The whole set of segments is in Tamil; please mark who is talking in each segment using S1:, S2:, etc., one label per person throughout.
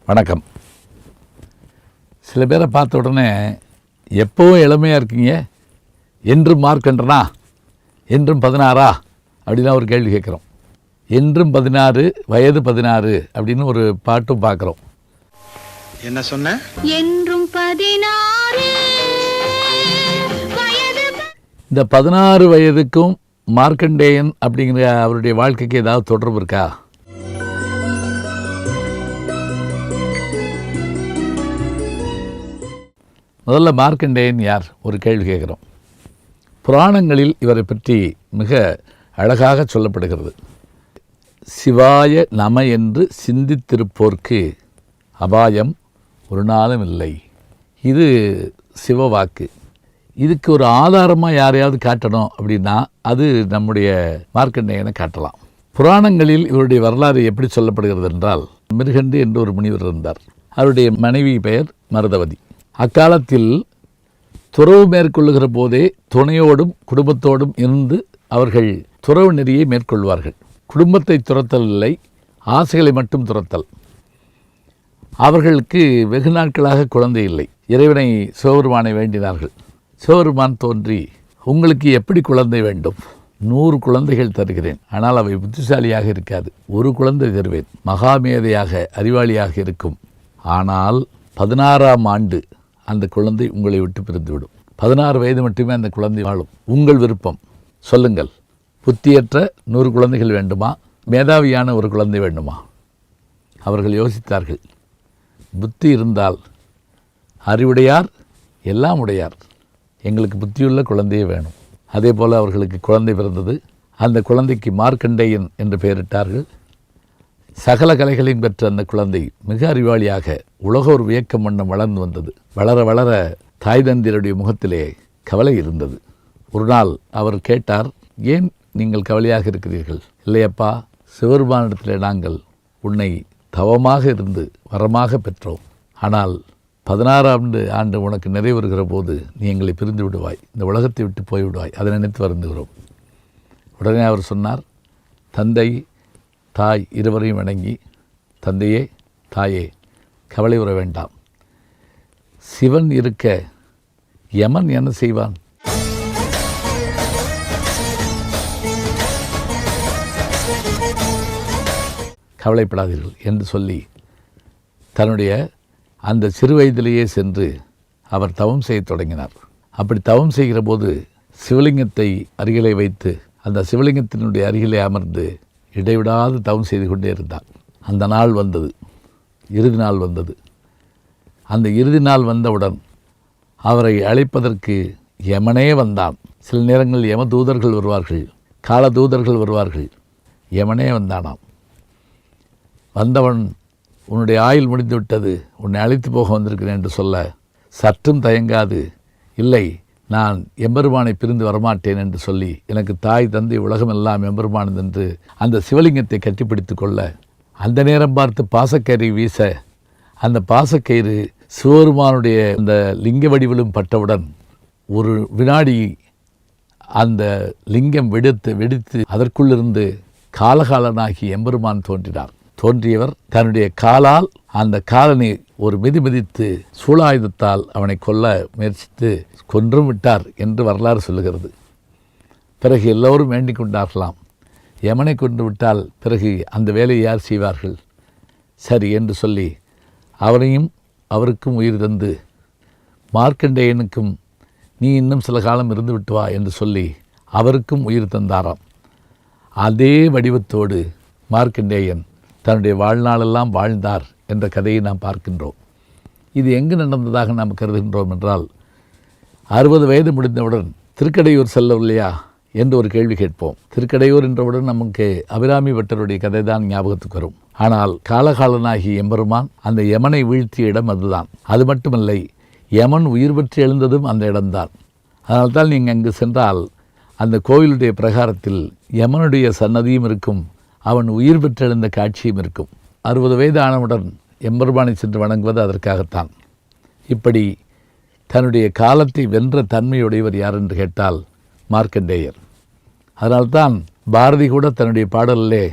S1: வணக்கம். சில பேரை பார்த்த உடனே எப்போவும் இளமையாக இருக்கீங்க, என்றும் மார்க்கண்டனா, என்றும் 16 அப்படின்னா ஒரு கேள்வி கேட்குறோம். என்றும் 16 வயது 16 அப்படின்னு ஒரு பாட்டும் பார்க்குறோம்.
S2: என்ன சொன்ன?
S3: என்றும் 16 வயது.
S1: இந்த 16 வயதுக்கும் மார்க்கண்டேயன் அப்படிங்கிற அவருடைய வாழ்க்கைக்கு ஏதாவது தொடர்பு இருக்கா? முதல்ல மார்க்கண்டேயன் யார் ஒரு கேள்வி கேட்குறோம். புராணங்களில் இவரை பற்றி மிக அழகாக சொல்லப்படுகிறது. சிவாய நம என்று சிந்தித்திருப்போர்க்கு அபாயம் ஒரு நாளும் இல்லை. இது சிவவாக்கு. இதுக்கு ஒரு ஆதாரமாக யாரையாவது காட்டணும் அப்படின்னா அது நம்முடைய மார்க்கண்டேயனை காட்டலாம். புராணங்களில் இவருடைய வரலாறு எப்படி சொல்லப்படுகிறது என்றால், மிருகண்டு என்று ஒரு முனிவர் இருந்தார். அவருடைய மனைவி பெயர் மருதவதி. அக்காலத்தில் துறவு மேற்கொள்ளுகிற போதே துணையோடும் குடும்பத்தோடும் இருந்து அவர்கள் துறவு நெறியை மேற்கொள்வார்கள். குடும்பத்தை துரத்தல் இல்லை, ஆசைகளை மட்டும் துரத்தல். அவர்களுக்கு வெகு நாட்களாக குழந்தை இல்லை. இறைவனை சிவபெருமானை வேண்டினார்கள். சிவபெருமான் தோன்றி, உங்களுக்கு எப்படி குழந்தை வேண்டும்? 100 குழந்தைகள் தருகிறேன், ஆனால் அவை புத்திசாலியாக இருக்காது. ஒரு குழந்தை தருவேன், மகாமேதையாக அறிவாளியாக இருக்கும். ஆனால் 16ஆம் ஆண்டு அந்த குழந்தை உங்களை விட்டு பிரிந்துவிடும். 16 வயது மட்டுமே அந்த குழந்தை வாழும். உங்கள் விருப்பம், சொல்லுங்கள். புத்தியற்ற 100 குழந்தைகள் வேண்டுமா, மேதாவியான ஒரு குழந்தை வேண்டுமா? அவர்கள் யோசித்தார்கள். புத்தி இருந்தால் அறிவுடையார் எல்லாம் உடையார், எங்களுக்கு புத்தியுள்ள குழந்தையே வேணும். அதே போல் அவர்களுக்கு குழந்தை பிறந்தது. அந்த குழந்தைக்கு மார்க்கண்டேயன் என்று பெயரிட்டார்கள். சகல கலைகளையும் பெற்ற அந்த குழந்தை மிக அறிவாளியாக உலகோர் வியக்கம் வண்ணம் வளர்ந்து வந்தது. வளர வளர தாய் தந்தையருடைய முகத்திலே கவலை இருந்தது. ஒரு நாள் அவர் கேட்டார், ஏன் நீங்கள் கவலையாக இருக்கிறீர்கள்? இல்லையப்பா, சிவபெருமானிடத்தில் நாங்கள் உன்னை தவமாக இருந்து வரமாக பெற்றோம். ஆனால் 16ஆம் ஆண்டு உனக்கு நிறைவேறுகிற போது நீ எங்களை பிரிந்து விடுவாய், இந்த உலகத்தை விட்டு போய்விடுவாய், அதை நினைத்து வருந்துகிறோம். உடனே அவர் சொன்னார், தந்தை தாய் இருவரையும் வணங்கி, தந்தையே தாயே கவலை உற வேண்டாம். சிவன் இருக்க யமன் என்ன செய்வான்? கவலைப்படாதீர்கள் என்று சொல்லி தன்னுடைய அந்த சிறு வயதிலேயே சென்று அவர் தவம் செய்ய தொடங்கினார். அப்படி தவம் செய்கிற போது சிவலிங்கத்தை அருகிலே வைத்து அந்த சிவலிங்கத்தினுடைய அருகிலே அமர்ந்து இடைவிடாது தவம் செய்து கொண்டே இருந்தார். அந்த நாள் வந்தது, இறுதி நாள் வந்தது. அந்த இறுதி நாள் வந்தவுடன் அவரை அழைப்பதற்கு யமனே வந்தான். சில நேரங்களில் யம தூதர்கள் வருவார்கள், கால தூதர்கள் வருவார்கள். யமனே வந்தானாம். வந்தவன், உன்னுடைய ஆயுள் முடிந்து விட்டது, உன்னை அழைத்து போக வந்திருக்கிறேன் என்று சொல்ல சற்றும் தயங்காது, இல்லை, நான் எம்பெருமானை பிரிந்து வரமாட்டேன் என்று சொல்லி, எனக்கு தாய் தந்தை உலகமெல்லாம் எம்பெருமானது என்று அந்த சிவலிங்கத்தை கட்டிப்பிடித்து கொள்ள, அந்த நேரம் பார்த்து பாசக்கயிறை வீச, அந்த பாசக்கயிறு சிவபெருமானுடைய அந்த லிங்க வடிவிலும் பட்டவுடன் ஒரு வினாடி அந்த லிங்கம் வெடித்து அதற்குள்ளிருந்து காலகாலனாகி எம்பெருமான் தோன்றினார். தோன்றியவர் தன்னுடைய காலால் அந்த காலனை ஒரு மிதித்து சூலாயுதத்தால் அவனை கொல்ல முயற்சித்து கொன்றும் விட்டார் என்று வரலாறு சொல்லுகிறது. பிறகு எல்லோரும் வேண்டிக் கொண்டார்களாம், யமனை கொன்று விட்டால் பிறகு அந்த வேலையை யார் செய்வார்கள்? சரி என்று சொல்லி அவருக்கும் உயிர் தந்து, மார்க்கண்டேயனுக்கும் நீ இன்னும் சில காலம் இருந்து விட்டு வா என்று சொல்லி அவருக்கும் உயிர் தந்தாராம். அதே வடிவத்தோடு மார்க்கண்டேயன் தன்னுடைய வாழ்நாளெல்லாம் வாழ்ந்தார் என்ற கதையை நாம் பார்க்கின்றோம். இது எங்கு நடந்ததாக நாம் கருதுகின்றோம் என்றால், 60 வயது முடிந்தவுடன் திருக்கடையூர் செல்லவில்லையா என்று ஒரு கேள்வி கேட்போம். திருக்கடையூர் என்றவுடன் நமக்கு அபிராமி பட்டருடைய கதை தான் ஞாபகத்துக்கு வரும். ஆனால் காலகாலனாகி எம்பெருமான் அந்த யமனை வீழ்த்திய இடம் அதுதான். அது மட்டுமல்லை, யமன் உயிர் பெற்று எழுந்ததும் அந்த இடம்தான். அதனால்தான் நீங்கள் அங்கு சென்றால் அந்த கோவிலுடைய பிரகாரத்தில் யமனுடைய சன்னதியும் இருக்கும், அவன் உயிர் பெற்றெழுந்த காட்சியும் இருக்கும். 60 வயது ஆனவுடன் எம்பெருமானை சென்று வணங்குவது அதற்காகத்தான். இப்படி தன்னுடைய காலத்தை வென்ற தன்மையுடையவர் யார் என்று கேட்டால் மார்க்கண்டேயர். அதனால்தான் பாரதி கூட தன்னுடைய பாடலிலே,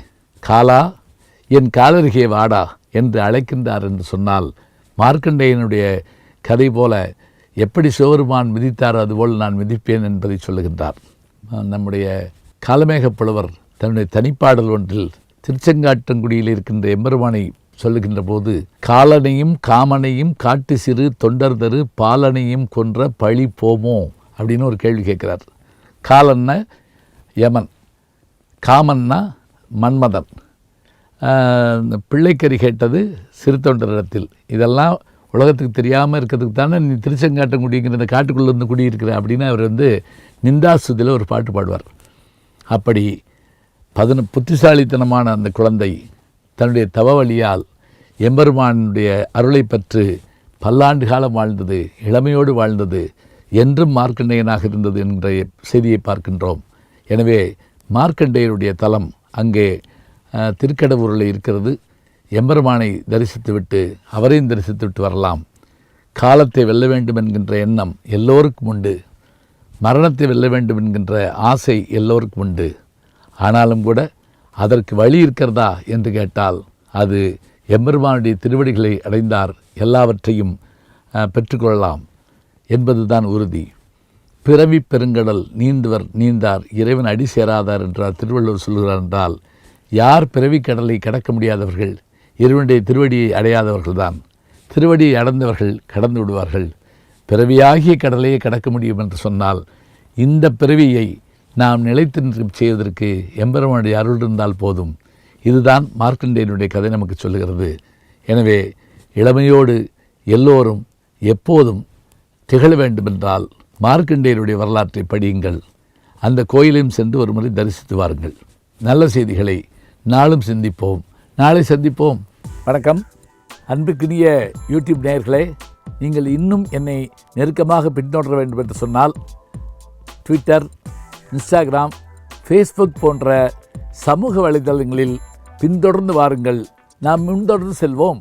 S1: காலா என் காலருகே வாடா என்று அழைக்கின்றார் என்று சொன்னால், மார்க்கண்டேயனுடைய கதை போல எப்படி சிவபெருமான் மிதித்தாரோ அதுபோல் நான் மிதிப்பேன் என்பதை சொல்லுகின்றார். நம்முடைய காலமேகப் புலவர் தன்னுடைய தனிப்பாடல் ஒன்றில் திருச்செங்காட்டங்குடியில் இருக்கின்ற எம்பெருமானை சொல்லுகின்ற போது, காலனையும் காமனையும் காட்டு சிறு தொண்டர்தரு பாலனையும் கொன்ற பழி போமோ அப்படின்னு ஒரு கேள்வி கேட்குறார். காலன்னா யமன், காமன்னா மன்மதன், பிள்ளைக்கறி கேட்டது சிறு தொண்டரிடத்தில். இதெல்லாம் உலகத்துக்கு தெரியாமல் இருக்கிறதுக்கு தானே நீ திருச்செங்காட்டங்குடிங்கிற இந்த காட்டுக்குள்ளே இருந்து குடியிருக்கிற அப்படின்னு அவர் நிந்தாசுதியில் ஒரு பாட்டு பாடுவார். அப்படி புத்திசாலித்தனமான அந்த குழந்தை தன்னுடைய தவ வழியால் எம்பெருமானுடைய அருளை பெற்று பல்லாண்டு காலம் வாழ்ந்தது, இளமையோடு வாழ்ந்தது, என்றும் மார்க்கண்டேயனாக இருந்தது என்ற செய்தியை பார்க்கின்றோம். எனவே மார்க்கண்டேயருடைய தலம் அங்கே திருக்கடவூரில் இருக்கிறது. எம்பெருமானை தரிசித்துவிட்டு அவரையும் தரிசித்துவிட்டு வரலாம். காலத்தை வெல்ல வேண்டும் என்கின்ற எண்ணம் எல்லோருக்கும் உண்டு. மரணத்தை வெல்ல வேண்டும் என்கின்ற ஆசை எல்லோருக்கும் உண்டு. ஆனாலும் கூட அதற்கு வழி இருக்கிறதா என்று கேட்டால், அது எம்பெருமானுடைய திருவடிகளை அடைந்தார் எல்லாவற்றையும் பெற்றுக்கொள்ளலாம் என்பதுதான் உறுதி. பிறவி பெருங்கடல் நீந்துவர் நீந்தார் இறைவன் அடி சேராதார் என்றார் திருவள்ளுவர் சொல்கிறார். என்றால் யார் பிறவி கடலை கடக்க முடியாதவர்கள்? இறைவனுடைய திருவடியை அடையாதவர்கள்தான். திருவடியை அடைந்தவர்கள் கடந்து விடுவார்கள். பிறவியாகிய கடலையே கடக்க முடியும் என்று சொன்னால், இந்த பிறவியை நாம் நிலைத்து செய்வதற்கு எம்பெருமானுடைய அருள் இருந்தால் போதும். இதுதான் மார்க்கண்டேயனுடைய கதை நமக்கு சொல்லுகிறது. எனவே இளமையோடு எல்லோரும் எப்போதும் திகழ வேண்டுமென்றால் மார்க்கண்டேயனுடைய வரலாற்றை படியுங்கள். அந்த கோயிலையும் சென்று ஒரு முறை தரிசித்து வாருங்கள். நல்ல செய்திகளை நாளும் சிந்திப்போம். நாளை சந்திப்போம். வணக்கம். அன்புக்குரிய யூடியூப் நேயர்களே, நீங்கள் இன்னும் என்னை நெருக்கமாக பின்தொடர வேண்டும் என்று சொன்னால் ட்விட்டர், இன்ஸ்டாகிராம், ஃபேஸ்புக் போன்ற சமூக வலைதளங்களில் பின்தொடர்ந்து வாருங்கள். நாம் முன்தொடர்ந்து செல்வோம்.